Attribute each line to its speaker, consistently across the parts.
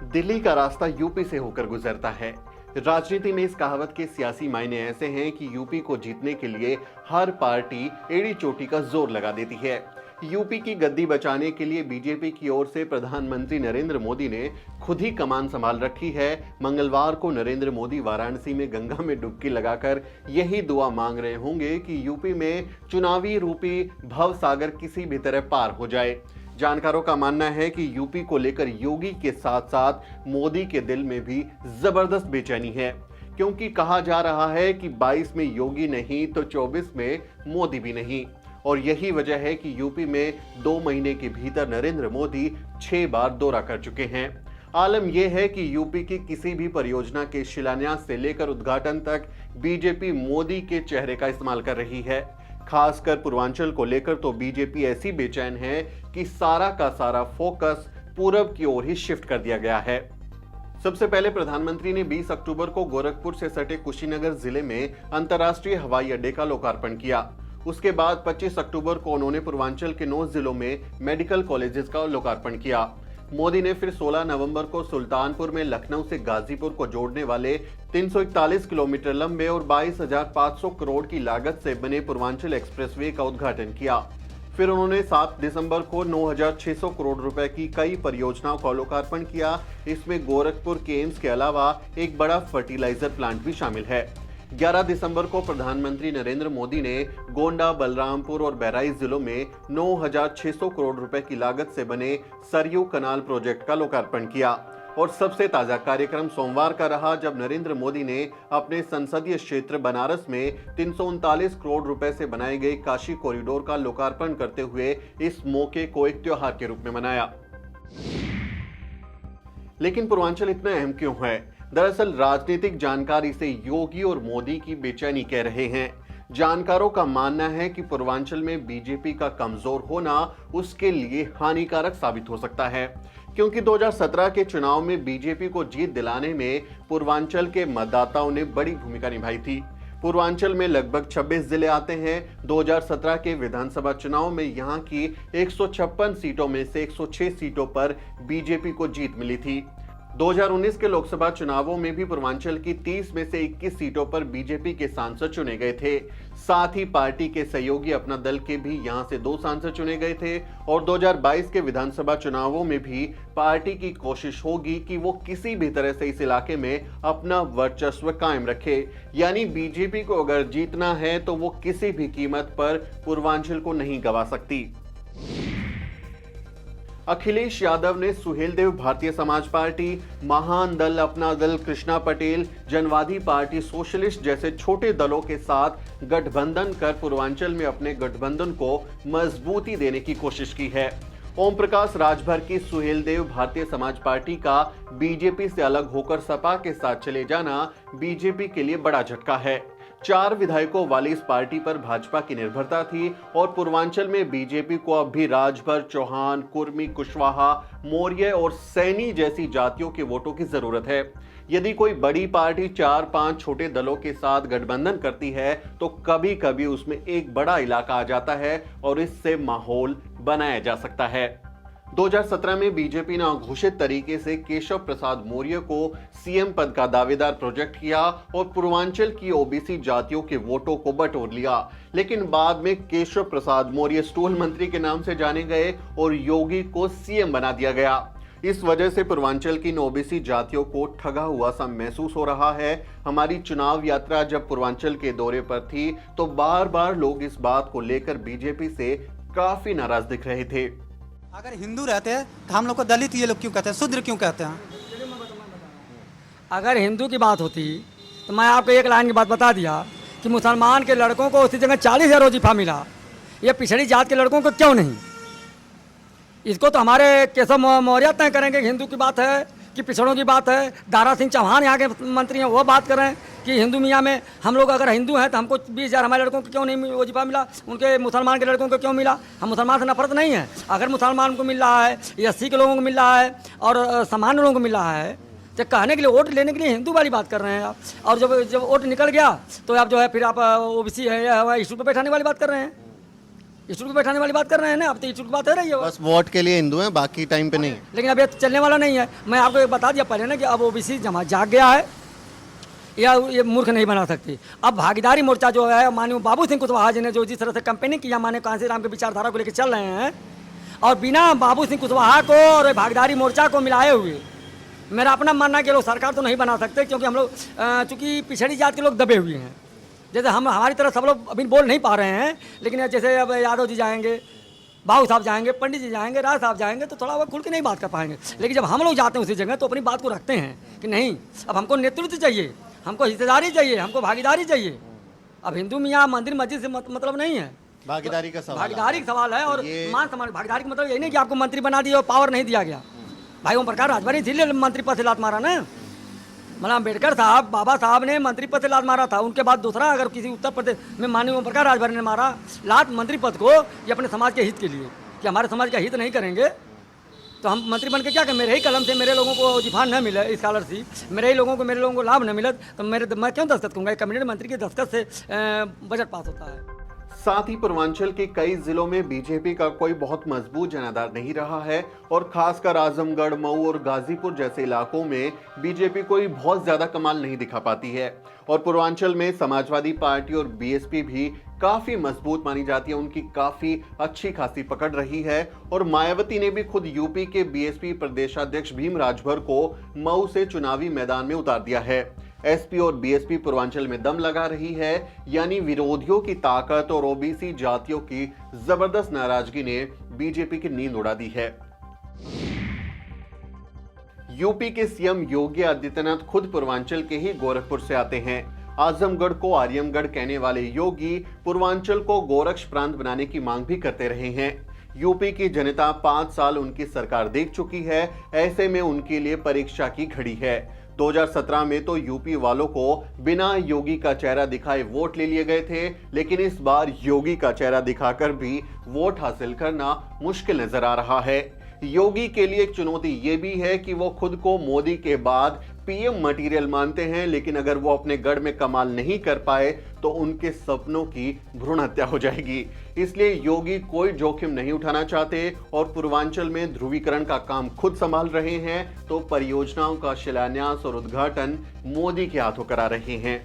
Speaker 1: दिल्ली का रास्ता यूपी से होकर गुजरता है। राजनीति में इस कहावत के सियासी मायने ऐसे हैं कि यूपी को जीतने के लिए हर पार्टी एड़ी चोटी का जोर लगा देती है। यूपी की गद्दी बचाने के लिए बीजेपी की ओर से प्रधानमंत्री नरेंद्र मोदी ने खुद ही कमान संभाल रखी है। मंगलवार को नरेंद्र मोदी वाराणसी में गंगा में डुबकी लगाकर यही दुआ मांग रहे होंगे कि यूपी में चुनावी रूपी भव सागर किसी भी तरह पार हो जाए। जानकारों का मानना है कि यूपी को लेकर योगी के साथ साथ मोदी के दिल में भी जबरदस्त बेचैनी है, क्योंकि कहा जा रहा है कि 22 में योगी नहीं तो 24 में मोदी भी नहीं। और यही वजह है कि यूपी में 2 महीने के भीतर नरेंद्र मोदी 6 बार दौरा कर चुके हैं। आलम यह है कि यूपी की किसी भी परियोजना के शिलान्यास से लेकर उद्घाटन तक बीजेपी मोदी के चेहरे का इस्तेमाल कर रही है। खासकर पूर्वांचल को लेकर तो बीजेपी ऐसी बेचैन है कि सारा का सारा फोकस पूरब की ओर ही शिफ्ट कर दिया गया है। सबसे पहले प्रधानमंत्री ने 20 अक्टूबर को गोरखपुर से सटे कुशीनगर जिले में अंतर्राष्ट्रीय हवाई अड्डे का लोकार्पण किया। उसके बाद 25 अक्टूबर को उन्होंने पूर्वांचल के 9 जिलों में मेडिकल कॉलेजेस का लोकार्पण किया। मोदी ने फिर 16 नवंबर को सुल्तानपुर में लखनऊ से गाजीपुर को जोड़ने वाले 341 किलोमीटर लंबे और 22,500 करोड़ की लागत से बने पूर्वांचल एक्सप्रेसवे का उद्घाटन किया। फिर उन्होंने 7 दिसंबर को 9,600 करोड़ रुपए की कई परियोजनाओं का लोकार्पण किया। इसमें गोरखपुर के एम्स के अलावा एक बड़ा फर्टिलाइजर प्लांट भी शामिल है। 11 दिसंबर को प्रधानमंत्री नरेंद्र मोदी ने गोंडा, बलरामपुर और बहराइच जिलों में 9,600 करोड़ रुपए की लागत से बने सरयू कनाल प्रोजेक्ट का लोकार्पण किया। और सबसे ताजा कार्यक्रम सोमवार का रहा, जब नरेंद्र मोदी ने अपने संसदीय क्षेत्र बनारस में 339 करोड़ रुपए से बनाए गए काशी कॉरिडोर का लोकार्पण करते हुए इस मौके को एक त्योहार के रूप में मनाया। लेकिन पूर्वांचल इतना अहम क्यों है? दरअसल राजनीतिक जानकारी से योगी और मोदी की बेचैनी कह रहे हैं। जानकारों का मानना है कि पूर्वांचल में बीजेपी का कमजोर होना उसके लिए हानिकारक साबित हो सकता है, क्योंकि 2017 के चुनाव में बीजेपी को जीत दिलाने में पूर्वांचल के मतदाताओं ने बड़ी भूमिका निभाई थी। पूर्वांचल में लगभग 26 जिले आते हैं। 2017 के विधानसभा चुनाव में यहां की 156 सीटों में से 106 सीटों पर बीजेपी को जीत मिली थी। 2019 के लोकसभा चुनावों में भी पूर्वांचल की 30 में से 21 सीटों पर बीजेपी के सांसद चुने गए थे। साथ ही पार्टी के सहयोगी अपना दल के भी यहां से 2 सांसद चुने गए थे। और 2022 के विधानसभा चुनावों में भी पार्टी की कोशिश होगी कि वो किसी भी तरह से इस इलाके में अपना वर्चस्व कायम रखे। यानी बीजेपी को अगर जीतना है तो वो किसी भी कीमत पर पूर्वांचल को नहीं गंवा सकती। अखिलेश यादव ने सुहेलदेव भारतीय समाज पार्टी, महान दल अपना दल कृष्णा पटेल, जनवादी पार्टी सोशलिस्ट जैसे छोटे दलों के साथ गठबंधन कर पूर्वांचल में अपने गठबंधन को मजबूती देने की कोशिश की है। ओम प्रकाश राजभर की सुहेलदेव भारतीय समाज पार्टी का बीजेपी से अलग होकर सपा के साथ चले जाना बीजेपी के लिए बड़ा झटका है। 4 विधायकों वाली इस पार्टी पर भाजपा की निर्भरता थी और पूर्वांचल में बीजेपी को अब भी राजभर, चौहान, कुर्मी, कुशवाहा, मौर्य और सैनी जैसी जातियों के वोटों की जरूरत है। यदि कोई बड़ी पार्टी 4-5 छोटे दलों के साथ गठबंधन करती है तो कभी कभी उसमें एक बड़ा इलाका आ जाता है और इससे माहौल बनाया जा सकता है। 2017 में बीजेपी ने अघोषित तरीके से केशव प्रसाद मौर्य को सीएम पद का दावेदार प्रोजेक्ट किया और पूर्वांचल की ओबीसी जातियों के वोटों को बटोर लिया। लेकिन बाद में केशव प्रसाद मौर्य स्टूल मंत्री के नाम से जाने गए और योगी को सीएम बना दिया गया। इस वजह से पूर्वांचल की ओबीसी जातियों को ठगा हुआ सा महसूस हो रहा है। हमारी चुनाव यात्रा जब पूर्वांचल के दौरे पर थी तो बार बार लोग इस बात को लेकर बीजेपी से काफी नाराज दिख रहे थे।
Speaker 2: अगर हिंदू रहते हैं तो हम लोग को दलित ये लोग क्यों कहते हैं, शूद्र क्यों कहते हैं?
Speaker 3: अगर हिंदू की बात होती तो मैं आपको एक लाइन की बात बता दिया कि मुसलमान के लड़कों को उसी जगह 40,000 वजीफा मिला, ये पिछड़ी जात के लड़कों को क्यों नहीं? इसको तो हमारे केशव मौर्य तय करेंगे कि हिंदू की बात है कि पिछड़ों की बात है। दारा सिंह चौहान यहाँ के मंत्री हैं, वो बात करें कि हिंदू मियाँ में हम लोग अगर हिंदू हैं तो हमको 20,000 हमारे लड़कों को क्यों नहीं वजीफा मिला, उनके मुसलमान के लड़कों को क्यों मिला? हम मुसलमान से नफरत नहीं है। अगर मुसलमान को मिल रहा है, एससी के लोगों को मिल रहा है और सामान्य लोगों को मिल रहा है, तो कहने के लिए वोट लेने के लिए हिंदू वाली बात कर रहे हैं आप। और जब वोट निकल गया तो आप जो है फिर आप ओबीसी है या इशू पर बैठाने वाली बात कर रहे हैं। इंस्टीट्यूट को बैठाने वाली बात कर रहे हैं ना, अब तो इंस्टीट्यूट की बात हो रही है
Speaker 4: बस वोट के लिए हिंदू हैं, बाकी टाइम पे नहीं है।
Speaker 3: लेकिन अब ये चलने वाला नहीं है। मैं आपको एक बता दिया पहले ना कि अब ओबीसी जमा जाग गया है, या ये मूर्ख नहीं बना सकती। अब भागीदारी मोर्चा जो है माननीय बाबू सिंह कुशवाहा जी ने जो जिस तरह से कैंपेनिंग किया माने कांसीराम की विचारधारा को लेकर चल रहे हैं, और बिना बाबू सिंह कुशवाहा को और भागीदारी मोर्चा को मिलाए हुए मेरा अपना मानना है कि लोग सरकार तो नहीं बना सकते, क्योंकि हम लोग चूँकि पिछड़ी जात के लोग दबे हुए हैं। जैसे हम हमारी तरह सब लोग अभी बोल नहीं पा रहे हैं, लेकिन जैसे अब यादव जी जाएंगे, बाबू साहब जाएंगे, पंडित जी जाएंगे, राज साहब जाएंगे, तो थोड़ा वो खुल के नहीं बात कर पाएंगे। लेकिन जब हम लोग जाते हैं उसी जगह तो अपनी बात को रखते हैं कि नहीं, अब हमको नेतृत्व चाहिए, हमको हिस्सेदारी चाहिए, हमको भागीदारी चाहिए। अब हिंदू मियाँ मंदिर मस्जिद से मतलब नहीं है,
Speaker 4: भागीदारी का सवाल
Speaker 3: भागीदारी का सवाल है। और
Speaker 4: ये-
Speaker 3: मान सम्मान भागीदारी का मतलब यही नहीं कि आपको मंत्री बना दिया और पावर नहीं दिया गया। भाई ओम प्रकाश राजभर इसीलिए मंत्री पद से लात मारा ना, मतलब अम्बेडकर साहब, बाबा साहब ने मंत्री पद से लात मारा था। उनके बाद दूसरा अगर किसी उत्तर प्रदेश में माननीय ओम प्रकाश राजभर ने मारा लात मंत्री पद को, ये अपने समाज के हित के लिए, कि हमारे समाज का हित नहीं करेंगे तो हम मंत्री बन के क्या करें। मेरे ही कलम से मेरे लोगों को जिफान न मिले, स्कॉलरशिप मेरे लोगों को लाभ न मिले, तो मैं क्यों दस्तखत करूँगा। कैबिनेट मंत्री के दस्तखत से बजट पास होता है।
Speaker 1: साथ ही पूर्वांचल के कई जिलों में बीजेपी का कोई बहुत मजबूत जनाधार नहीं रहा है और खासकर आजमगढ़, मऊ और गाजीपुर जैसे इलाकों में बीजेपी कोई बहुत ज्यादा कमाल नहीं दिखा पाती है। और पूर्वांचल में समाजवादी पार्टी और बीएसपी भी काफी मजबूत मानी जाती है, उनकी काफी अच्छी खासी पकड़ रही है। और मायावती ने भी खुद यूपी के बीएसपी प्रदेशाध्यक्ष भीम राजभर को मऊ से चुनावी मैदान में उतार दिया है। एसपी और बीएसपी पूर्वांचल में दम लगा रही है, यानी विरोधियों की ताकत और ओबीसी जातियों की जबरदस्त नाराजगी ने बीजेपी की नींद उड़ा दी है। यूपी के सीएम योगी आदित्यनाथ खुद पूर्वांचल के ही गोरखपुर से आते हैं। आजमगढ़ को आर्यमगढ़ कहने वाले योगी पूर्वांचल को गोरक्ष प्रांत बनाने की मांग भी करते रहे हैं। यूपी की जनता 5 साल उनकी सरकार देख चुकी है, ऐसे में उनके लिए परीक्षा की घड़ी है। 2017 में तो यूपी वालों को बिना योगी का चेहरा दिखाए वोट ले लिए गए थे, लेकिन इस बार योगी का चेहरा दिखाकर भी वोट हासिल करना मुश्किल नजर आ रहा है। योगी के लिए एक चुनौती ये भी है कि वो खुद को मोदी के बाद पीएम मटेरियल मानते हैं, लेकिन अगर वो अपने गढ़ में कमाल नहीं कर पाए तो उनके सपनों की भ्रूण हत्या हो जाएगी। इसलिए योगी कोई जोखिम नहीं उठाना चाहते और पूर्वांचल में ध्रुवीकरण का काम खुद संभाल रहे हैं, तो परियोजनाओं का शिलान्यास और उद्घाटन मोदी के हाथों करा रहे हैं।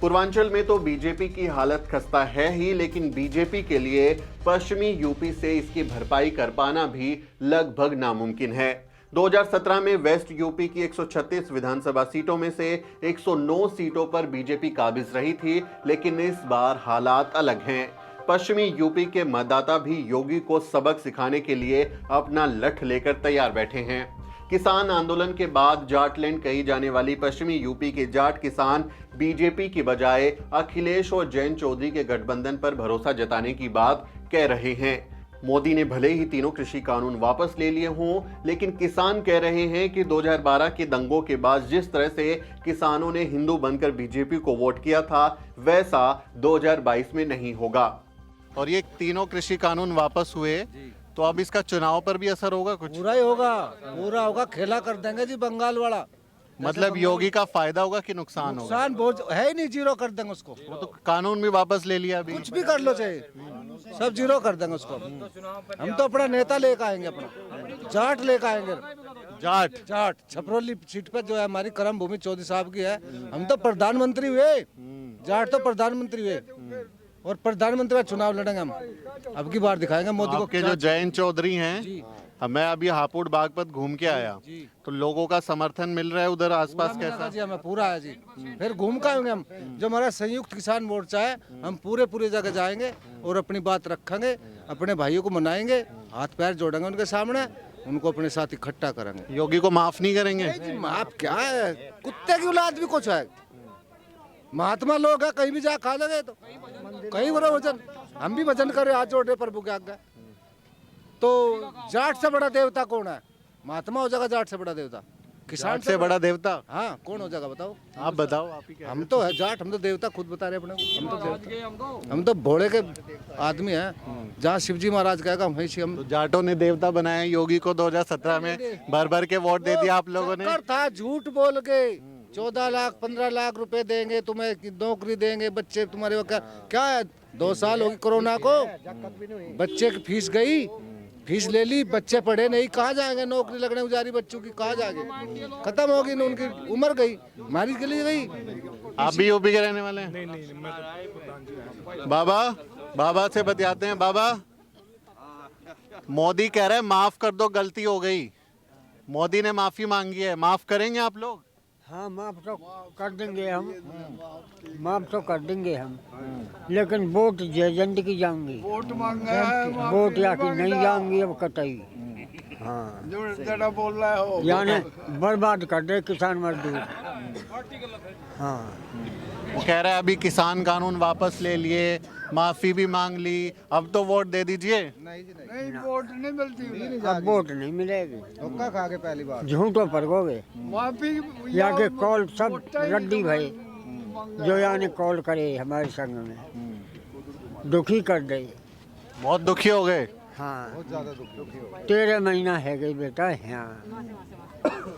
Speaker 1: पूर्वांचल में तो बीजेपी की हालत खस्ता है ही, लेकिन बीजेपी के लिए पश्चिमी यूपी से इसकी भरपाई कर पाना भी लगभग नामुमकिन है। 2017 में वेस्ट यूपी की 136 विधानसभा सीटों में से 109 सीटों पर बीजेपी काबिज रही थी, लेकिन इस बार हालात अलग हैं। पश्चिमी यूपी के मतदाता भी योगी को सबक सिखाने के लिए अपना लठ लेकर तैयार बैठे हैं। किसान आंदोलन के बाद जाटलैंड कही जाने वाली पश्चिमी यूपी के जाट किसान बीजेपी की बजाय अखिलेश और जयंत चौधरी के गठबंधन पर भरोसा जताने की बात कह रहे हैं। मोदी ने भले ही तीनों कृषि कानून वापस ले लिए हों, लेकिन किसान कह रहे हैं कि 2012 के दंगों के बाद जिस तरह से किसानों ने हिंदू बनकर बीजेपी को वोट किया था, वैसा 2022 में नहीं होगा।
Speaker 4: और ये तीनों कृषि कानून वापस हुए तो अब इसका चुनाव पर भी असर होगा कुछ?
Speaker 5: पूरा ही होगा, पूरा होगा, खेला कर देंगे जी बंगाल वाला।
Speaker 4: मतलब योगी का फायदा होगा कि नुकसान होगा?
Speaker 5: नुकसान बहुत है ही नहीं, जीरो कर देंगे उसको।
Speaker 4: वो तो कानून भी वापस ले लिया अभी।
Speaker 5: कुछ भी कर लो चाहिए, सब जीरो कर देंगे उसको। हम तो अपना नेता लेकर आएंगे, अपना जाट लेकर आएंगे। जाट छपरोली सीट पर जो है हमारी कर्म भूमि चौधरी साहब की है, हम तो प्रधानमंत्री हुए, जाट तो प्रधानमंत्री हुए और प्रधानमंत्री का चुनाव लड़ेंगे हम। अब की बार दिखाएंगे मोदी को।
Speaker 4: आपके जो जयंत चौधरी हैं, मैं अभी हापुड़ बागपत घूम के आया, तो लोगों का समर्थन मिल रहा है उधर आसपास कैसा?
Speaker 5: जी हमें पूरा है जी। फिर घूम के आएंगे हम, जो हमारा संयुक्त किसान मोर्चा है, हम पूरे जगह जाएंगे और अपनी बात रखेंगे, अपने भाइयों को मनाएंगे, हाथ पैर जोड़ेंगे उनके सामने, उनको अपने साथ इकट्ठा करेंगे।
Speaker 4: योगी को माफ नहीं करेंगे?
Speaker 5: जी माफ क्या है, कुत्ते की औलाद भी कुछ है। महात्मा लोग है, कहीं भी जा खा लेंगे, तो कहीं बड़ा वजन, हम भी वजन करे हाथ जोड़े प्रभु के आगे। तो जाट से बड़ा देवता कौन है? महात्मा हो जाएगा जाट से बड़ा देवता। किसान
Speaker 4: से बड़ा देवता?
Speaker 5: हाँ, कौन हो जाएगा बताओ?
Speaker 4: आप बताओ, आप ही क्या?
Speaker 5: हम तो है जाट, हम तो देवता खुद बता रहे अपने को। हम तो देवता, हम तो भोले के आदमी हैं। जहाँ शिवजी महाराज कहेगा वहीं से हम।
Speaker 4: तो जाटों ने देवता बनाया योगी को 2017 में, भर भर के वोट दे दिया आप लोगों ने।
Speaker 5: था झूठ बोल के, 14 लाख 15 लाख रुपए देंगे तुम्हें, नौकरी देंगे, बच्चे तुम्हारे क्या है, 2 साल होगी कोरोना को, बच्चे की फीस गई, फीस ले ली, बच्चे पढ़े नहीं, कहाँ जाएंगे, नौकरी लगने गुजारी बच्चों की कहाँ जाएंगे, खत्म होगी, उनकी उम्र गई, हमारी के लिए गई।
Speaker 4: आप भी यूपी के रहने वाले हैं? नहीं, बाबा से बतियाते हैं। बाबा, मोदी कह रहे हैं माफ कर दो, गलती हो गई, मोदी ने माफी मांगी है, माफ करेंगे आप लोग?
Speaker 6: हाँ माफ तो कर देंगे हम, माफ तो कर देंगे हम, लेकिन वोट एजेंट की जाऊंगी, वोट या कि नहीं जाऊंगी अब कतई। हाँ बोल रहा हो यानी बर्बाद कर दे किसान मजदूर। हाँ
Speaker 4: वो कह रहा है अभी किसान कानून वापस ले लिए, माफी भी मांग ली, अब तो वोट दे दीजिए।
Speaker 5: नहीं वोट नहीं मिलती,
Speaker 6: अब वोट नहीं मिलेगी,
Speaker 5: धोखा खा के पहली बार,
Speaker 6: झूठों पर गोगे या के कॉल सब रद्दी भाई, जो यानी कॉल करे हमारे संग में दुखी कर दे।
Speaker 4: बहुत दुखी हो गए।
Speaker 6: हाँ
Speaker 5: बहुत ज्यादा दुखी हो।
Speaker 6: 13 महीना है गई बेटा यहाँ,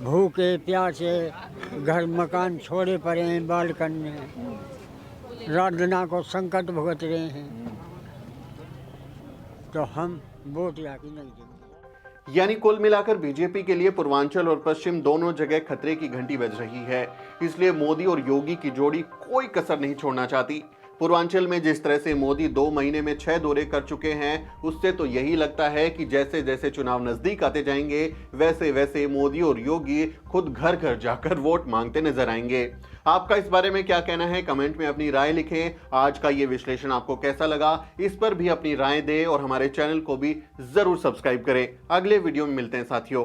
Speaker 6: भूखे प्यासे घर मकान छोड़े पड़े हैं, बाल करने रात दिना को संकट भुगत रहे हैं, तो हम वोट या कि नहीं देंगे।
Speaker 1: यानी कुल मिलाकर बीजेपी के लिए पूर्वांचल और पश्चिम दोनों जगह खतरे की घंटी बज रही है, इसलिए मोदी और योगी की जोड़ी कोई कसर नहीं छोड़ना चाहती। पूर्वांचल में जिस तरह से मोदी 2 महीने में 6 दौरे कर चुके हैं, उससे तो यही लगता है कि जैसे जैसे चुनाव नजदीक आते जाएंगे वैसे वैसे मोदी और योगी खुद घर घर जाकर वोट मांगते नजर आएंगे। आपका इस बारे में क्या कहना है, कमेंट में अपनी राय लिखें। आज का ये विश्लेषण आपको कैसा लगा, इस पर भी अपनी राय दें और हमारे चैनल को भी जरूर सब्सक्राइब करें। अगले वीडियो में मिलते हैं साथियों।